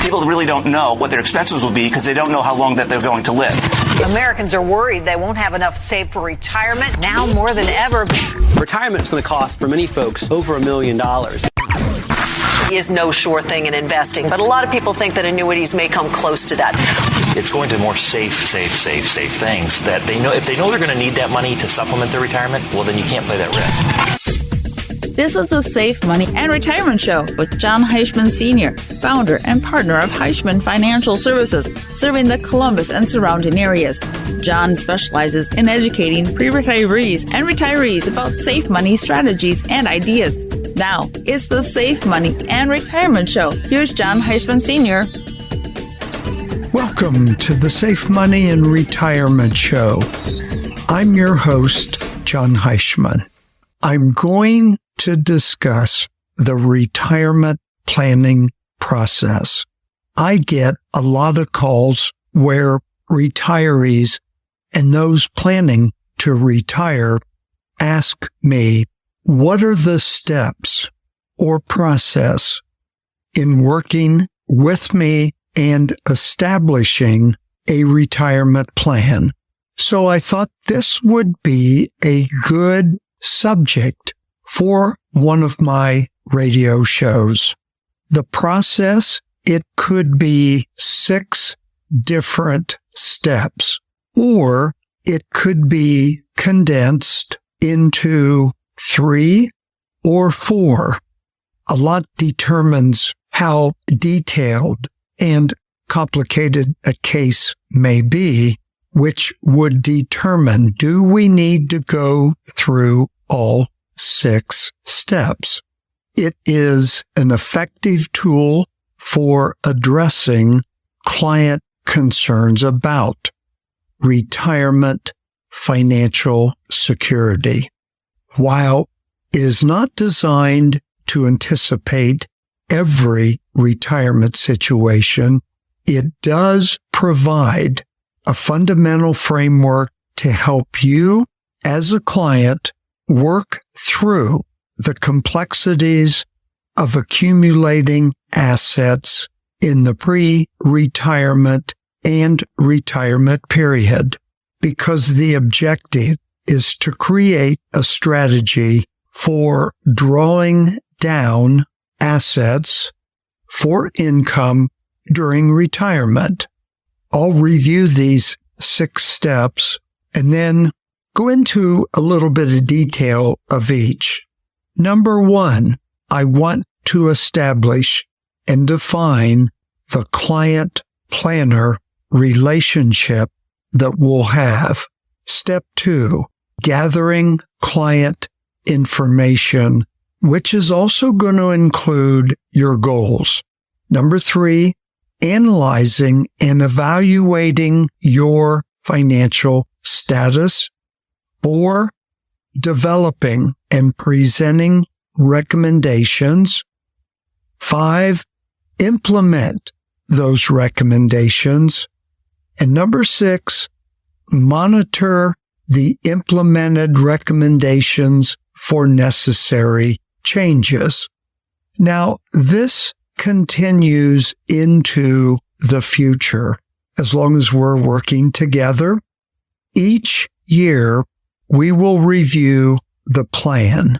People really don't know what their expenses will be because they don't know how long that they're going to live. Americans are worried they won't have enough saved for retirement now more than ever. Retirement is going to cost, for many folks, over $1 million. Is no sure thing in investing, but a lot of people think that annuities may come close to that. It's going to more safe things that they know. If they know they're going to need that money to supplement their retirement, well, then you can't play that risk. This is the Safe Money and Retirement Show with Jon Heischman Sr., founder and partner of Heischman Financial Services, serving the Columbus and surrounding areas. Jon specializes in educating pre-retirees and retirees about safe money strategies and ideas. Now, it's the Safe Money and Retirement Show. Here's Jon Heischman Sr. Welcome to the Safe Money and Retirement Show. I'm your host, Jon Heischman. I'm going to discuss the retirement planning process. I get a lot of calls where retirees and those planning to retire ask me, what are the steps or process in working with me and establishing a retirement plan? So I thought this would be a good subject for one of my radio shows. The process, it could be 6 different steps, or it could be condensed into 3 or 4. A lot determines how detailed and complicated a case may be, which would determine, do we need to go through all 6 steps? It is an effective tool for addressing client concerns about retirement financial security. While it is not designed to anticipate every retirement situation, it does provide a fundamental framework to help you as a client work through the complexities of accumulating assets in the pre-retirement and retirement period, because the objective is to create a strategy for drawing down assets for income during retirement. I'll review these 6 steps and then go into a little bit of detail of each. Number 1, I want to establish and define the client-planner relationship that we'll have. Step 2, gathering client information, which is also going to include your goals. Number 3, analyzing and evaluating your financial status. 4, developing and presenting recommendations. 5, implement those recommendations. And number 6, monitor the implemented recommendations for necessary changes. Now, this continues into the future as long as we're working together. Each year, we will review the plan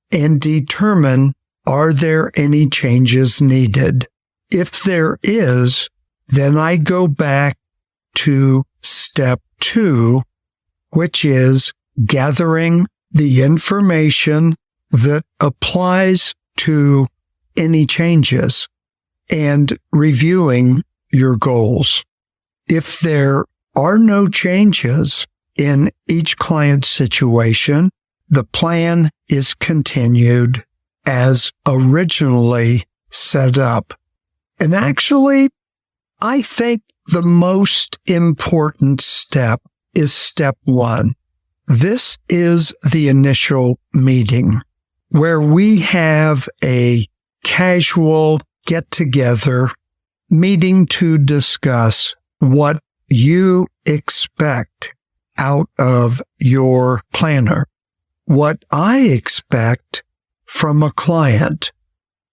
and determine, are there any changes needed? If there is, then I go back to step 2, which is gathering the information that applies to any changes and reviewing your goals. If there are no changes in each client's situation, the plan is continued as originally set up. And actually, I think the most important step is step 1. This is the initial meeting where we have a casual get-together meeting to discuss what you expect out of your planner, what I expect from a client,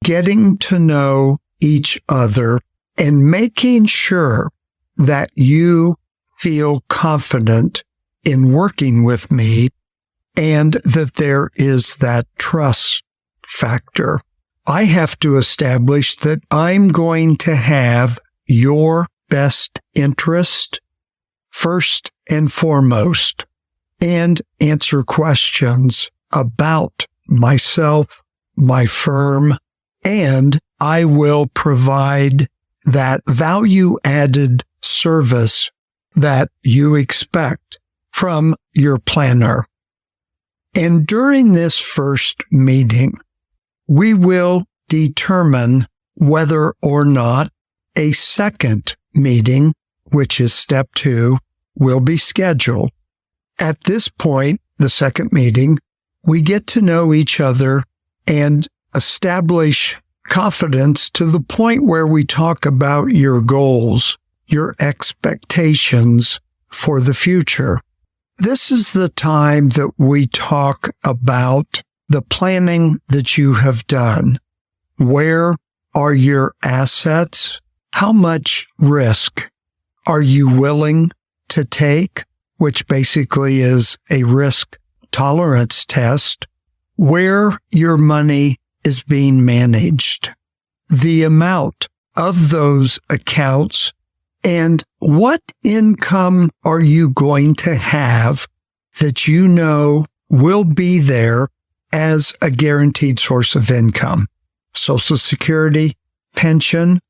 getting to know each other and making sure that you feel confident in working with me and that there is that trust factor. I have to establish that I'm going to have your best interest first and foremost and answer questions about myself, my firm, and I will provide that value-added service that you expect from your planner. And during this first meeting, we will determine whether or not a second meeting, which is step 2, will be scheduled. At this point, the second meeting, we get to know each other and establish confidence to the point where we talk about your goals, your expectations for the future. This is the time that we talk about the planning that you have done. Where are your assets? How much risk are you willing to take, which basically is a risk tolerance test, where your money is being managed, the amount of those accounts, and what income are you going to have that you know will be there as a guaranteed source of income. Social Security, pension,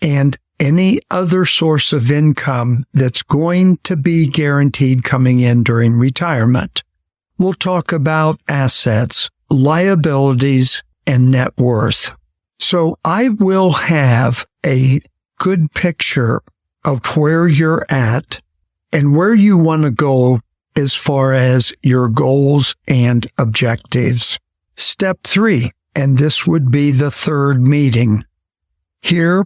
and any other source of income that's going to be guaranteed coming in during retirement. We'll talk about assets, liabilities, and net worth. So I will have a good picture of where you're at and where you want to go as far as your goals and objectives. Step 3, and this would be the third meeting. Here,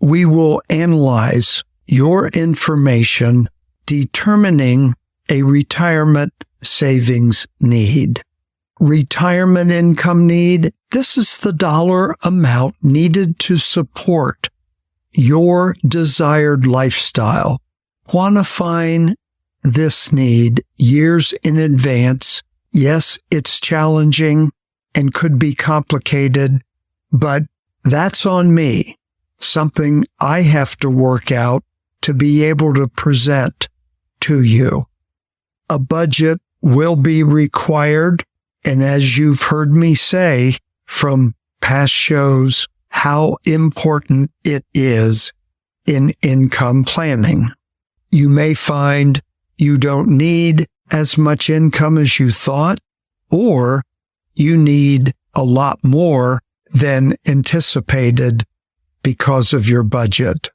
we will analyze your information, determining a retirement savings need. Retirement income need, this is the dollar amount needed to support your desired lifestyle. Quantifying this need years in advance, yes, it's challenging and could be complicated, but that's on me. Something I have to work out to be able to present to you. A budget will be required, and as you've heard me say from past shows, how important it is in income planning. You may find you don't need as much income as you thought, or you need a lot more than anticipated because of your budget.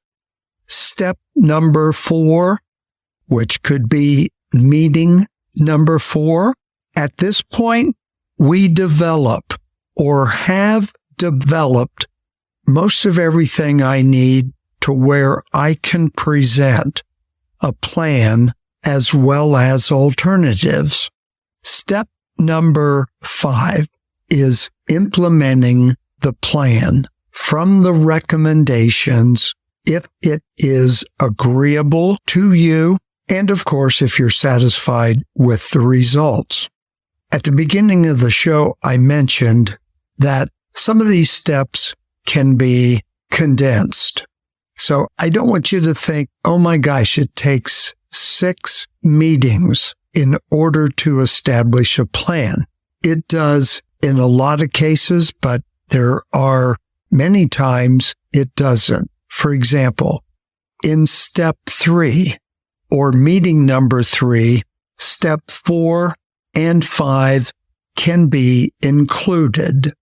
Step number 4, which could be meeting number 4, at this point, we develop or have developed most of everything I need to where I can present a plan as well as alternatives. Step number 5 is implementing the plan from the recommendations if it is agreeable to you, and of course, if you're satisfied with the results. At the beginning of the show, I mentioned that some of these steps can be condensed. So I don't want you to think, oh my gosh, it takes 6 meetings in order to establish a plan. It does in a lot of cases, but there are many times it doesn't. For example, in step 3 or meeting number 3, step 4 and 5 can be included.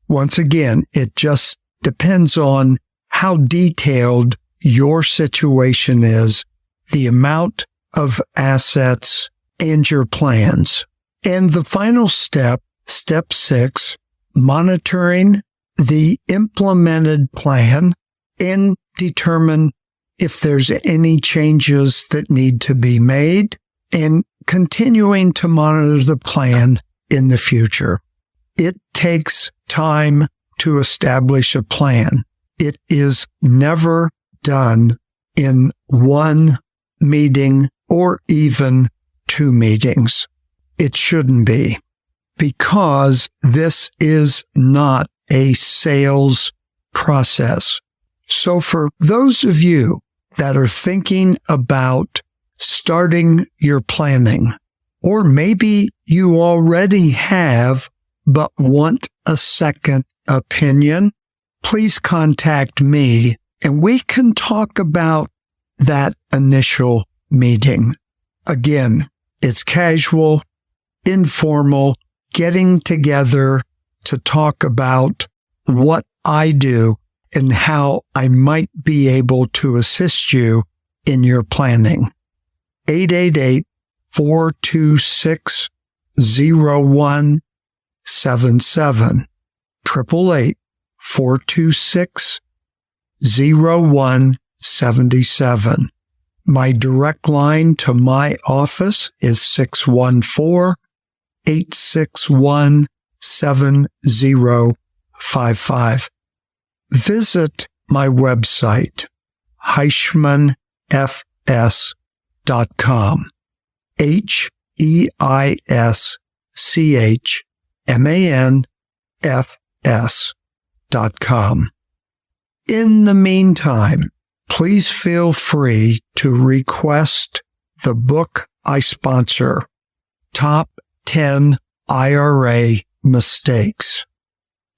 Once again, it just depends on how detailed your situation is, the amount of assets, and your plans. And the final step, step 6, monitoring the implemented plan and determine if there's any changes that need to be made, and continuing to monitor the plan in the future. It takes time to establish a plan. It is never done in one meeting or even 2 meetings. It shouldn't be, because this is not a sales process. So for those of you that are thinking about starting your planning, or maybe you already have but want a second opinion, please contact me and we can talk about that initial meeting. Again, it's casual, informal, getting together to talk about what I do and how I might be able to assist you in your planning. 888-426-0177. 888-426-0177. My direct line to my office is 614-861-7055. Visit my website, HeischmanFS.com. HeischmanFS.com. In the meantime, please feel free to request the book I sponsor, Top 10 IRA Mistakes,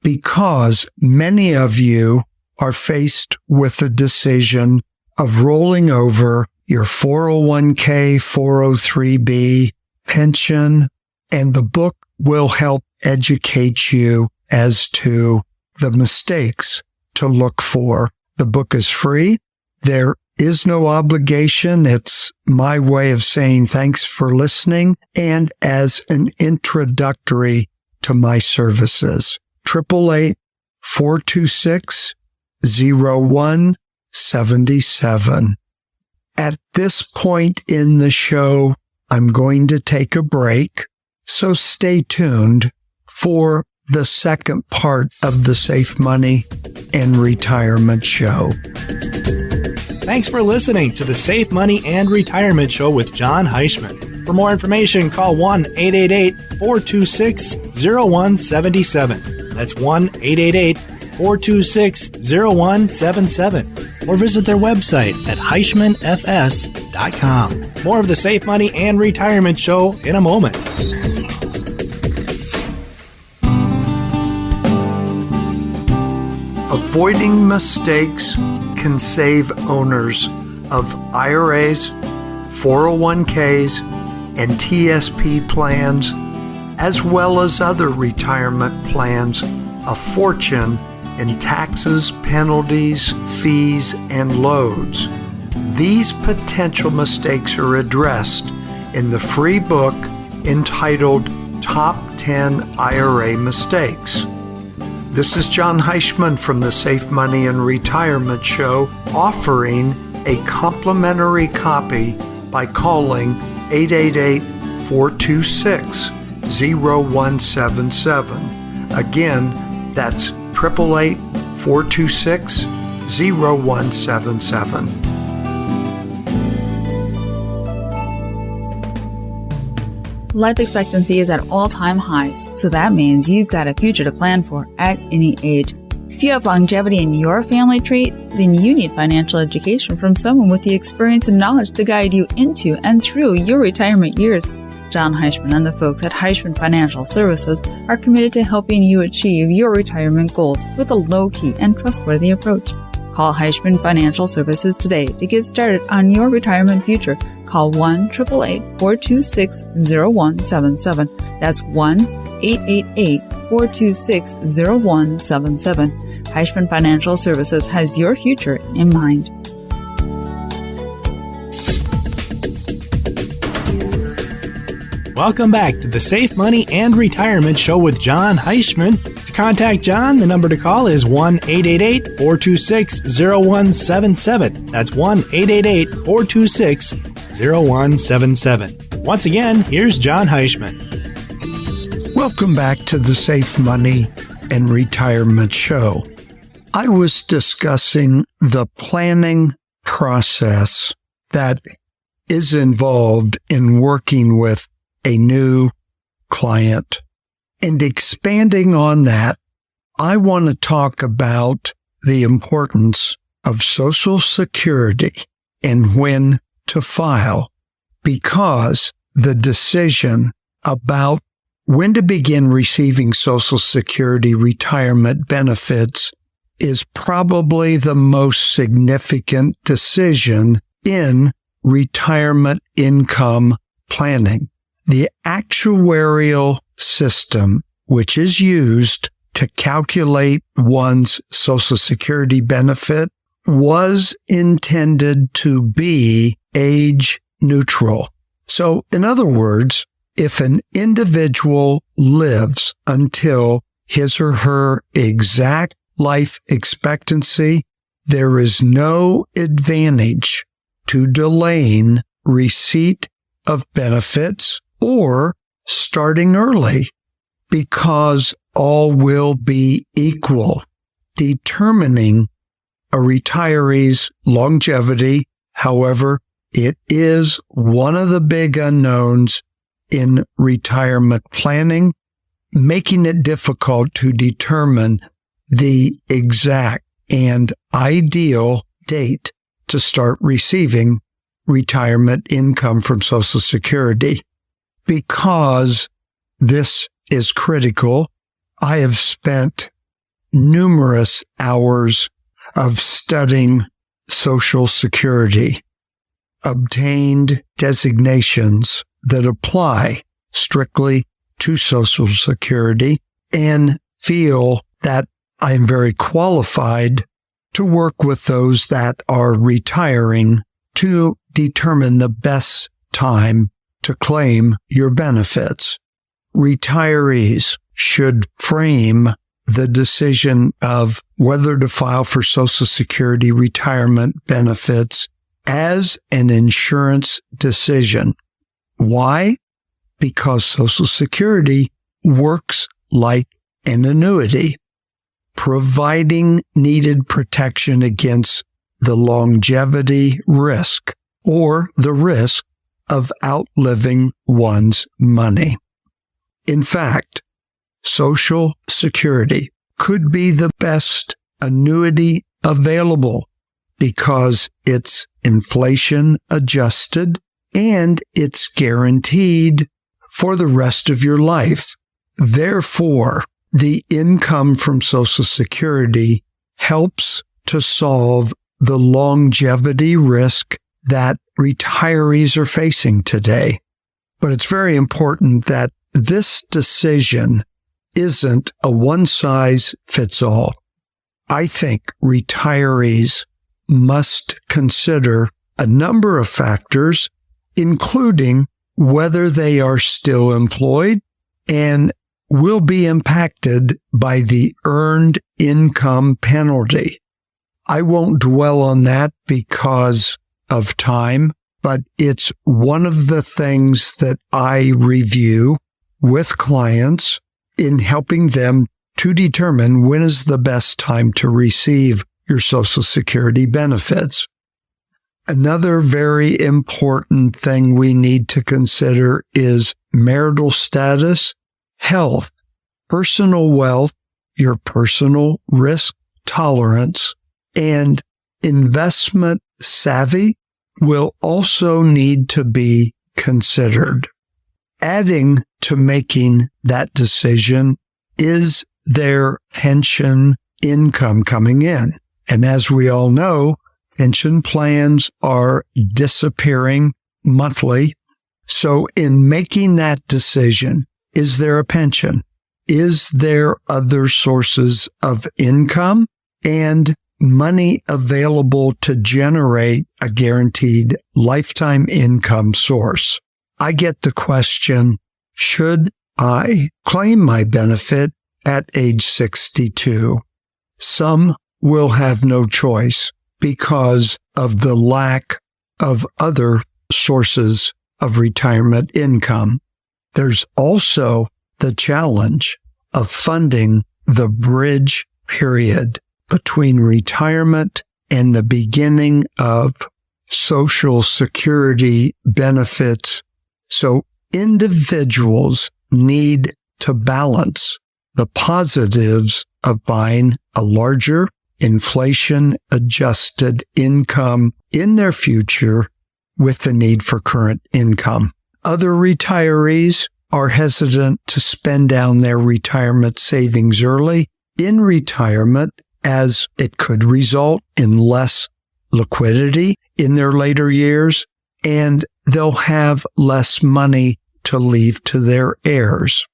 because many of you are faced with the decision of rolling over your 401k, 403b, pension, and the book will help educate you as to the mistakes to look for. The book is free. There is no obligation. It's my way of saying thanks for listening and as an introductory to my services. 888-426-0177. At this point in the show, I'm going to take a break, so stay tuned for the second part of the Safe Money and Retirement Show. Thanks for listening to the Safe Money and Retirement Show with Jon Heischman. For more information, call 1-888-426-0177. That's 1-888-426-0177. Or visit their website at HeischmanFS.com. More of the Safe Money and Retirement Show in a moment. Avoiding mistakes can save owners of IRAs, 401ks, and TSP plans, as well as other retirement plans, a fortune in taxes, penalties, fees, and loads. These potential mistakes are addressed in the free book entitled Top 10 IRA Mistakes. This is Jon Heischman from the Safe Money and Retirement Show, offering a complimentary copy by calling 888-426-0177. Again, that's 888-426-0177. Life expectancy is at all-time highs, so that means you've got a future to plan for at any age. If you have longevity in your family tree, then you need financial education from someone with the experience and knowledge to guide you into and through your retirement years. Jon Heischman and the folks at Heischman Financial Services are committed to helping you achieve your retirement goals with a low-key and trustworthy approach. Call Heischman Financial Services today to get started on your retirement future. Call 1-888-426-0177. That's 1-888-426-0177. Heischman Financial Services has your future in mind. Welcome back to the Safe Money and Retirement Show with Jon Heischman. To contact Jon, the number to call is 1-888-426-0177. That's 1-888-426-0177. Once again, here's Jon Heischman. Welcome back to the Safe Money and Retirement Show. I was discussing the planning process that is involved in working with a new client. And expanding on that, I want to talk about the importance of Social Security and when to file, because the decision about when to begin receiving Social Security retirement benefits is probably the most significant decision in retirement income planning. The actuarial system, which is used to calculate one's Social Security benefit, was intended to be age neutral. So, in other words, if an individual lives until his or her exact life expectancy, there is no advantage to delaying receipt of benefits or starting early, because all will be equal. Determining a retiree's longevity, however, it is one of the big unknowns in retirement planning, making it difficult to determine the exact and ideal date to start receiving retirement income from Social Security. Because this is critical, I have spent numerous hours of studying Social Security, obtained designations that apply strictly to Social Security, and feel that I am very qualified to work with those that are retiring to determine the best time to claim your benefits. Retirees should frame the decision of whether to file for Social Security retirement benefits as an insurance decision. Why? Because Social Security works like an annuity, providing needed protection against the longevity risk or the risk of outliving one's money. In fact, Social Security could be the best annuity available because it's inflation adjusted and it's guaranteed for the rest of your life. Therefore, the income from Social Security helps to solve the longevity risk that retirees are facing today. But it's very important that this decision isn't a one-size-fits-all. I think retirees must consider a number of factors, including whether they are still employed and will be impacted by the earned income penalty. I won't dwell on that because of time, but it's one of the things that I review with clients in helping them to determine when is the best time to receive your Social Security benefits. Another very important thing we need to consider is marital status, health, personal wealth, your personal risk tolerance, and investment savvy will also need to be considered. Adding to making that decision is their pension income coming in. And as we all know, pension plans are disappearing monthly. So in making that decision, is there a pension? Is there other sources of income and money available to generate a guaranteed lifetime income source? I get the question, should I claim my benefit at age 62? Some will have no choice because of the lack of other sources of retirement income. There's also the challenge of funding the bridge period between retirement and the beginning of Social Security benefits. So individuals need to balance the positives of buying a larger inflation-adjusted income in their future with the need for current income. Other retirees are hesitant to spend down their retirement savings early in retirement, as it could result in less liquidity in their later years, and they'll have less money to leave to their heirs.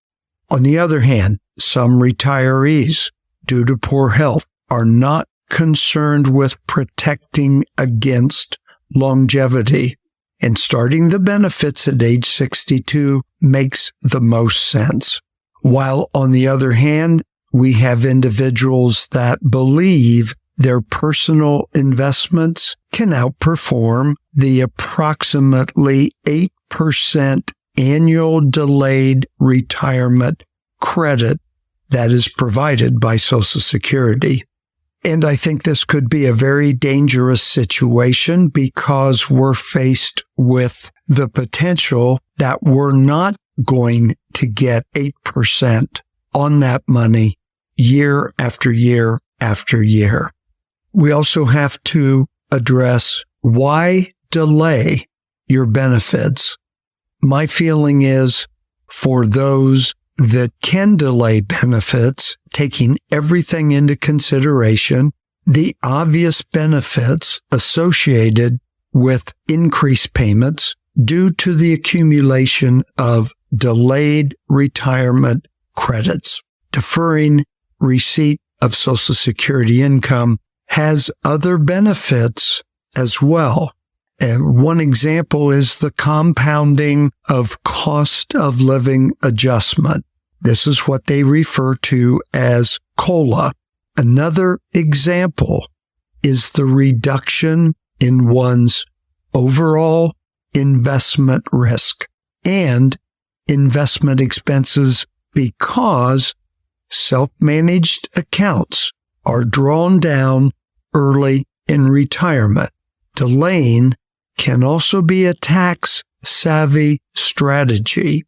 On the other hand, some retirees, due to poor health, are not concerned with protecting against longevity, and starting the benefits at age 62 makes the most sense. While on the other hand, we have individuals that believe their personal investments can outperform the approximately 8% annual delayed retirement credit that is provided by Social Security. And I think this could be a very dangerous situation because we're faced with the potential that we're not going to get 8% on that money year after year after year. We also have to address why delay your benefits. My feeling is for those that can delay benefits, taking everything into consideration, the obvious benefits associated with increased payments due to the accumulation of delayed retirement credits. Deferring receipt of Social Security income has other benefits as well. And one example is the compounding of cost of living adjustment. This is what they refer to as COLA. Another example is the reduction in one's overall investment risk and investment expenses because self-managed accounts are drawn down early in retirement. Delaying can also be a tax-savvy strategy,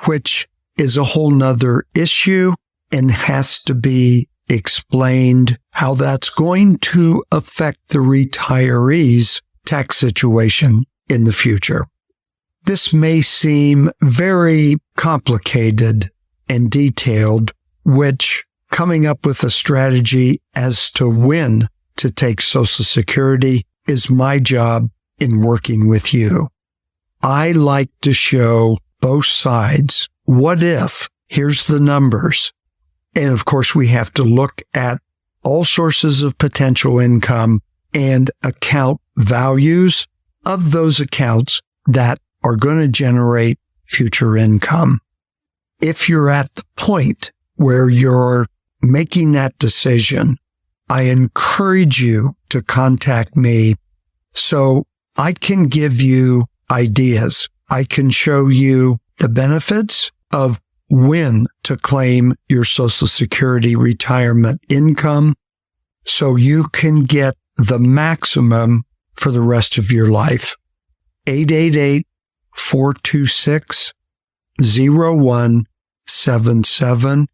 which is a whole nother issue and has to be explained how that's going to affect the retiree's tax situation in the future. This may seem very complicated and detailed, which coming up with a strategy as to when to take Social Security is my job in working with you. I like to show both sides. What if? Here's the numbers. And of course, we have to look at all sources of potential income and account values of those accounts that are going to generate future income. If you're at the point where you're making that decision, I encourage you to contact me so I can give you ideas. I can show you the benefits of when to claim your Social Security retirement income so you can get the maximum for the rest of your life. 888-426-0177.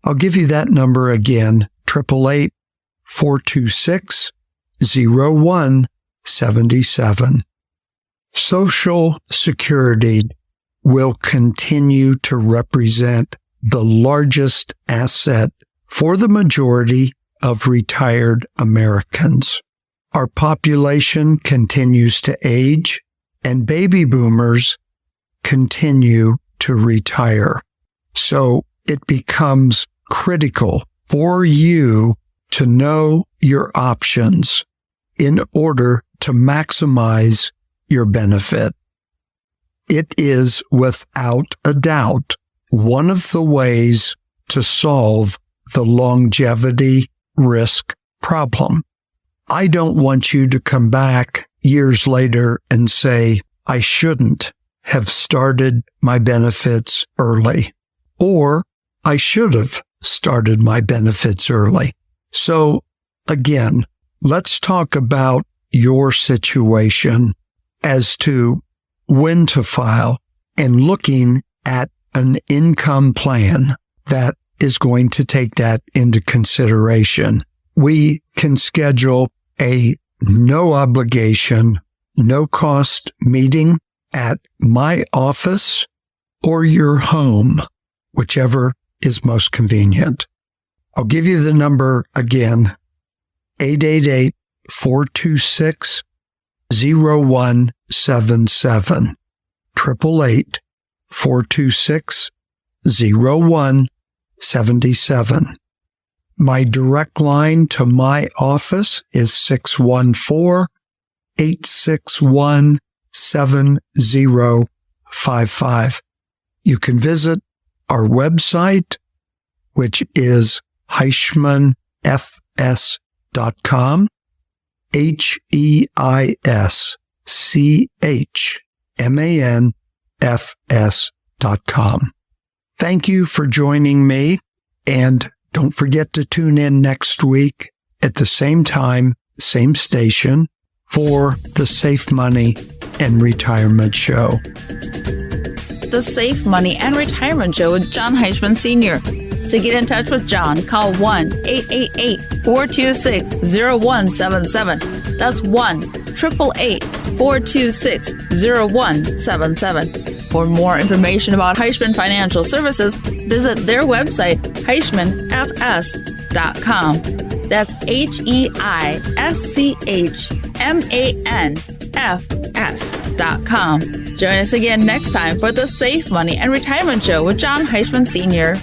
I'll give you that number again, 888-426-0177. Social Security will continue to represent the largest asset for the majority of retired Americans. Our population continues to age, and baby boomers continue to retire. So it becomes critical for you to know your options in order to maximize your benefit. It is without a doubt one of the ways to solve the longevity risk problem. I don't want you to come back years later and say, I shouldn't have started my benefits early, or I should have started my benefits early. So again, let's talk about your situation as to when to file and looking at an income plan that is going to take that into consideration. We can schedule a no obligation, no cost meeting at my office or your home, whichever is most convenient. I'll give you the number again, 888-426-0177, 888-426-0177. My direct line to my office is 614-861-7055. You can visit our website, which is HeischmanFS.com, HeischmanFS.com. Thank you for joining me, and don't forget to tune in next week at the same time, same station for the Safe Money and Retirement Show. The Safe Money and Retirement Show with Jon Heischman Sr. To get in touch with Jon, call 1-888-426-0177. That's 1-888-426-0177. For more information about Heischman Financial Services, visit their website, HeischmanFS.com. That's HeischmanFS.com. Join us again next time for the Safe Money and Retirement Show with Jon Heischman Sr.